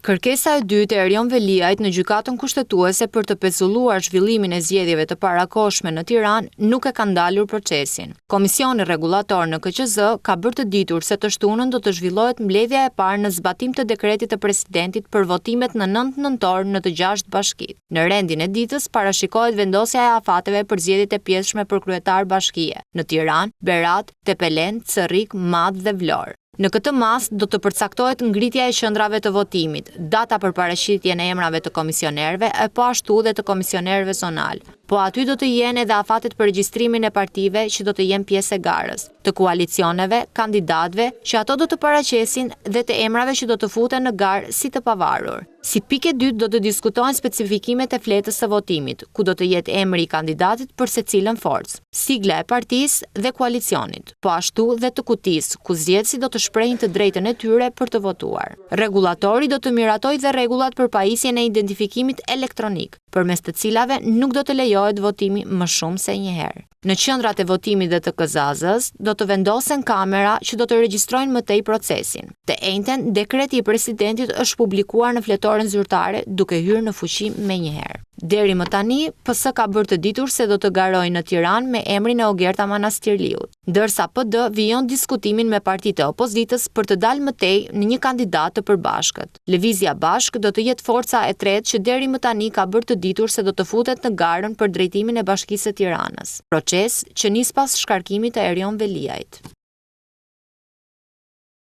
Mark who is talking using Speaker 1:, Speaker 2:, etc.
Speaker 1: Kërkesa e dytë e Erion Veliajt në gjykatën kushtetuese për të pezulluar zhvillimin e zgjedhjeve të parakohshme në Tiranë nuk e ka ndalur procesin. Komisioni rregullator në KQZ ka bërë të ditur se të shtunën do të zhvillohet mbledhja e parë në zbatim të dekretit të presidentit për votimet në 9 nëntor në të 6 bashkitë. Në rendin e ditës parashikohet vendosja e afateve për zgjedhjet e pjesshme për kryetar bashkie në Tiranë, Berat, Tepelen, Cerrik, Madh dhe Vlorë. Në këtë mas do të përcaktohet ngritja e qendrave të votimit, data për paraqitjen e emrave të komisionerëve e po ashtu dhe të komisionerëve zonal. Po aty do të jenë edhe afatet për regjistrimin e partive që do të jenë pjesë e garës, të koalicioneve, kandidatëve që ato do të paraqesin dhe të emrave që do të futen në garë si të pavarur. Si pikë e dytë do të diskutohen specifikimet e fletës së votimit, ku do të jetë emri i kandidatit për secilën forcë, sigla e partisë dhe koalicionit, po ashtu dhe të kutisë, ku zgjedhësit do të shprehin të drejtën e tyre për të votuar. Rregullatori do të miratojë dhe rregullat për pajisjen e identifikimit elektronik, përmes të cilave nuk do të lejohet votimi më shumë se një herë. Në qendrat e votimit dhe të KZAZ-s do të vendosen kamera që do të regjistrojnë më tej procesin. Të njëjtën, dekreti i presidentit është publikuar në fletoren zyrtare duke hyrë në fuqi menjëherë. Deri më tani, PS ka bërë të ditur se do të garojë në Tiranë me emrin e Ogerta Manastirliut, ndërsa PD vijon diskutimin me partitë e opozitës për të dalë më tej në një kandidat të përbashkët. Lëvizja Bashk do të jetë forca e tretë që deri më tani ka bërë të ditur se do të futet në garën për drejtimin e Bashkisë së Tiranës, proces që nis pas shkarkimit të Erion Veliajt.